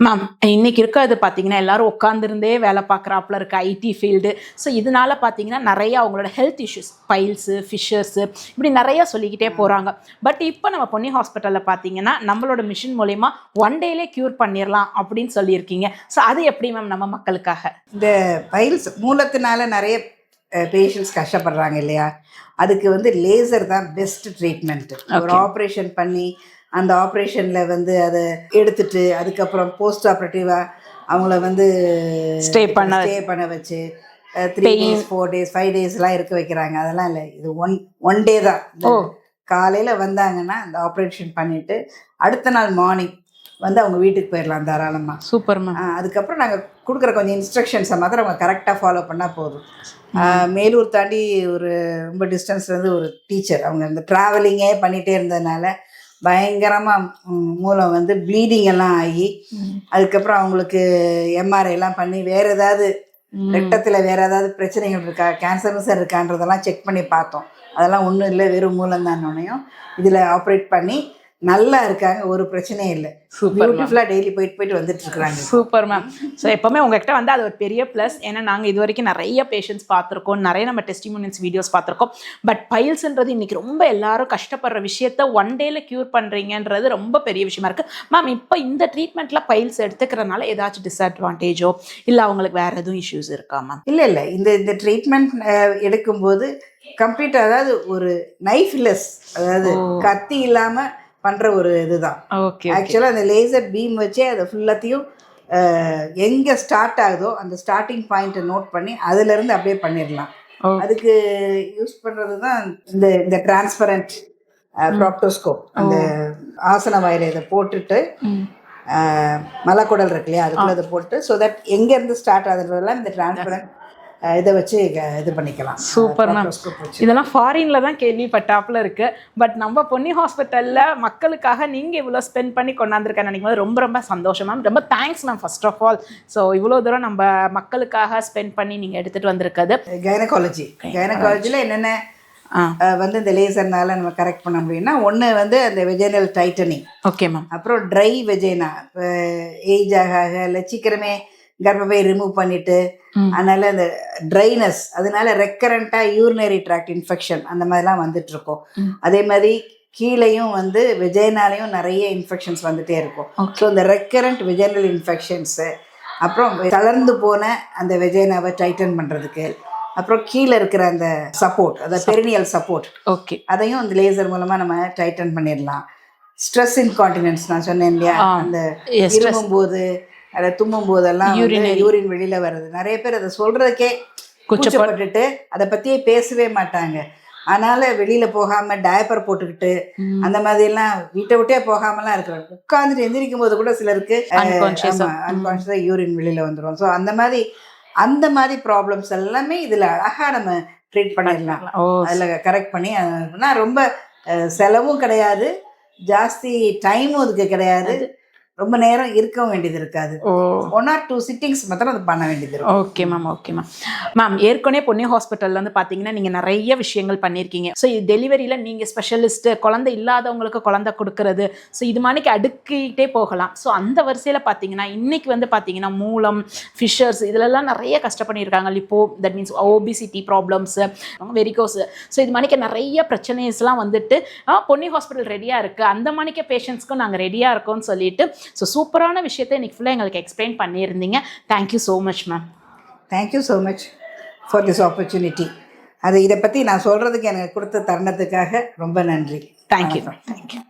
Ma'am இன்னைக்கு இருக்கிறது பார்த்தீங்கன்னா எல்லாரும் உட்காந்துருந்தே வேலை பார்க்குறாப்புல இருக்க ஐடி ஃபீல்டு. ஸோ இதனால பார்த்தீங்கன்னா நிறைய அவங்களோட ஹெல்த் இஷ்யூஸ், பைல்ஸு, ஃபிஷர்ஸு, இப்படி நிறைய சொல்லிக்கிட்டே போகிறாங்க. பட் இப்போ நம்ம பொன்னி ஹாஸ்பிட்டலில் பார்த்தீங்கன்னா நம்மளோட மிஷின் மூலயமா ஒன் டேலே க்யூர் பண்ணிடலாம் அப்படின்னு சொல்லியிருக்கீங்க. ஸோ அது எப்படி மேம் நம்ம மக்களுக்காக? இந்த பைல்ஸ் மூலத்தினால நிறைய பேஷண்ட்ஸ் கஷ்டப்படுறாங்க இல்லையா, அதுக்கு வந்து லேசர் தான் பெஸ்ட் ட்ரீட்மெண்ட். ஒரு ஆப்ரேஷன் பண்ணி அந்த ஆப்ரேஷனில் வந்து அதை எடுத்துட்டு அதுக்கப்புறம் போஸ்ட் ஆப்ரேட்டிவாக அவங்கள வந்து ஸ்டே பண்ண வச்சு 3 days 4 days 5 daysலாம் இருக்க வைக்கிறாங்க. அதெல்லாம் இல்லை, இது ஒன் டே தான். காலையில் வந்தாங்கன்னா அந்த ஆப்ரேஷன் பண்ணிவிட்டு அடுத்த நாள் மார்னிங் வந்து அவங்க வீட்டுக்கு போயிடலாம் தாராளமாக. Super ma'am. அதுக்கப்புறம் நாங்கள் கொடுக்குற கொஞ்சம் இன்ஸ்ட்ரக்ஷன்ஸை மாத்திரம் அவங்க கரெக்டாக ஃபாலோ பண்ணால் போதும். மேலூர் தாண்டி ஒரு ரொம்ப டிஸ்டன்ஸ்லேருந்து ஒரு டீச்சர், அவங்க இந்த ட்ராவலிங்கே பண்ணிகிட்டே இருந்ததுனால பயங்கரமாக மூலம் வந்து ப்ளீடிங் எல்லாம் ஆகி அதுக்கப்புறம் அவங்களுக்கு எம்ஆர்ஐ எல்லாம் பண்ணி வேறு ஏதாவது ரத்தத்தில் வேறு ஏதாவது பிரச்சனைகள் இருக்கா, கேன்சர்ஸ் இருக்கான்றதெல்லாம் செக் பண்ணி பார்த்தோம். அதெல்லாம் ஒன்றும் இல்லை, வெறும் மூலம் தான். இதில் ஆப்ரேட் பண்ணி நல்லா இருக்காங்க, ஒரு பிரச்சனையும் இல்லை. பியூட்டிஃபுல்லாக டெய்லி போயிட்டு வந்துட்டு இருக்கிறாங்க. Super ma'am. ஸோ எப்போவுமே உங்ககிட்ட வந்து அது ஒரு பெரிய ப்ளஸ். ஏன்னா நாங்கள் இது வரைக்கும் நிறைய பேஷண்ட்ஸ் பார்த்துருக்கோம், நிறைய நம்ம டெஸ்டிமோனியல்ஸ் வீடியோஸ் பார்த்துருக்கோம். பட் பைல்ஸ்ன்றது இன்றைக்கி ரொம்ப எல்லாரும் கஷ்டப்படுற விஷயத்த ஒன் டேல க்யூர் பண்ணுறீங்கன்றது ரொம்ப பெரிய விஷயமா இருக்குது. மேம் இப்போ இந்த ட்ரீட்மெண்ட்டில் பைல்ஸ் எடுத்துக்கிறனால ஏதாச்சும் டிஸ்அட்வான்டேஜோ இல்லை அவங்களுக்கு வேறு எதுவும் இஷ்யூஸ் இருக்கா மேம்? இல்லை, இந்த ட்ரீட்மெண்ட் எடுக்கும்போது கம்ப்ளீட்டாக, அதாவது ஒரு நைஃப்லெஸ், அதாவது கத்தி இல்லாமல் பண்ணுற ஒரு இதுதான். ஆக்சுவலாக அந்த லேசர் பீம் வச்சே அதை ஃபுல்லாத்தையும் எங்கே ஸ்டார்ட் ஆகுதோ அந்த ஸ்டார்டிங் பாயிண்ட்டை நோட் பண்ணி அதுலேருந்து அப்படியே பண்ணிடலாம். அதுக்கு யூஸ் பண்ணுறது தான் இந்த டிரான்ஸ்பரண்ட் ப்ராப்டோஸ்கோப். அந்த ஆசன வாயில் இதை போட்டுட்டு மலக்குடல் இருக்கு இல்லையா, அதுக்குள்ளே இதை போட்டு ஸோ தட் எங்கேருந்து ஸ்டார்ட் ஆகுதுன்றதெல்லாம் இந்த டிரான்ஸ்பரண்ட் இதை வச்சு இது பண்ணிக்கலாம். Super ma'am. இதெல்லாம் ஃபாரின்ல தான் கேள்விப்பட்டாப்புல இருக்கு. பட் நம்ம பொன்னி ஹாஸ்பிட்டல்ல மக்களுக்காக நீங்க இவ்வளோ ஸ்பெண்ட் பண்ணி கொண்டாந்துருக்கேன்னு நினைக்கும் போது ரொம்ப ரொம்ப சந்தோஷம் மேம். ரொம்ப thanks ma'am first of all. So இவ்வளோ தூரம் நம்ம மக்களுக்காக ஸ்பெண்ட் பண்ணி நீங்கள் எடுத்துகிட்டு வந்திருக்கிறது. கைனகாலஜியில் என்னென்ன வந்து இந்த லேசர்னால நம்ம கரெக்ட் பண்ண முடியும்னா, ஒன்று வந்து அந்த வெஜைனல் டைட்டனிங். Okay ma'am. அப்புறம் ட்ரை வெஜைனா, ஏஜ் ஆக இல்லை சீக்கிரமே கர்ப்பப்பை ரிமூவ் பண்ணிட்டு அதனால அந்த ட்ரைனஸ், அதனால ரெக்கரண்ட்டாக யூரினரி ட்ராக்ட் இன்ஃபெக்ஷன் அந்த மாதிரிலாம் வந்துட்டு இருக்கோம். அதே மாதிரி கீழேயும் வந்து வெஜைனாலையும் நிறைய இன்ஃபெக்ஷன்ஸ் வந்துட்டே இருக்கும். ஸோ இந்த ரெக்கரண்ட் வெஜைனல் இன்ஃபெக்ஷன்ஸு, அப்புறம் தளர்ந்து போன அந்த வெஜைனாவை டைட்டன் பண்ணுறதுக்கு, அப்புறம் கீழே இருக்கிற அந்த சப்போர்ட், அதாவது பெரினியல் சப்போர்ட், ஓகே, அதையும் அந்த லேசர் மூலமாக நம்ம டைட்டன் பண்ணிடலாம். ஸ்ட்ரெஸ் இன்கான்டினன்ஸ் நான் சொன்னேன் இல்லையா, அந்த இருமும் போது அதை தும்மும் போதெல்லாம் யூரின் வெளியில் வருது. நிறைய பேர் அதை சொல்கிறதுக்கே கூச்சப்பட்டுட்டு அதை பற்றியே பேசவே மாட்டாங்க. அதனால் வெளியில் போகாமல் டயப்பர் போட்டுக்கிட்டு அந்த மாதிரிலாம் வீட்டை விட்டே போகாமலாம் இருக்கிறாங்க. உட்காந்துட்டு எந்திரிக்கும் போது கூட சிலருக்கு அன்கான்ஷியஸாக யூரின் வெளியில் வந்துடும். ஸோ அந்த மாதிரி ப்ராப்ளம்ஸ் எல்லாமே இதில் அழகாக நம்ம ட்ரீட் பண்ணிடலாம். அதில் கரெக்ட் பண்ணி ரொம்ப செலவும் கிடையாது, ஜாஸ்தி டைமும் அதுக்கு கிடையாது, ரொம்ப நேரம் இருக்க வேண்டியது இருக்காது. 1 or 2 சிட்டிங்ஸ் மாத்திரம் அது பண்ண வேண்டியது இருக்கும். Okay ma'am. Okay ma'am. Ma'am ஏற்கனவே பொன்னி ஹாஸ்பிட்டலில் வந்து பார்த்தீங்கன்னா நீங்கள் நிறைய விஷயங்கள் பண்ணியிருக்கீங்க. ஸோ இது டெலிவரியில் நீங்கள் ஸ்பெஷலிஸ்ட்டு, குழந்தை இல்லாதவங்களுக்கு குழந்தை கொடுக்கறது, ஸோ இது மாதிரிக்கு அடுக்கிட்டே போகலாம். ஸோ அந்த வரிசையில் பார்த்தீங்கன்னா இன்றைக்கி வந்து பார்த்தீங்கன்னா மூலம், ஃபிஷர்ஸ் இதிலெல்லாம் நிறைய கஷ்டப்பட்டிருக்காங்க. இப்போ that means obesity problems, varicose, so இது மாதிரிக்கு நிறைய பிரச்சனைஸ்லாம் வந்துட்டு பொன்னி ஹாஸ்பிட்டல் ரெடியாக இருக்குது, அந்த மாதிரிக்க பேஷண்ட்ஸ்க்கும் நாங்கள் ரெடியாக இருக்கோம்னு சொல்லிட்டு ஸோ சூப்பரான விஷயத்தை இன்றைக்கி ஃபுல்லாக எங்களுக்கு எக்ஸ்பிளைன் பண்ணியிருந்தீங்க. Thank you so much ma'am. Thank you so much for this opportunity. இதை பற்றி நான் சொல்கிறதுக்கு எனக்கு கொடுத்த தருணத்துக்காக ரொம்ப நன்றி. Thank you ma'am. தேங்க்யூ.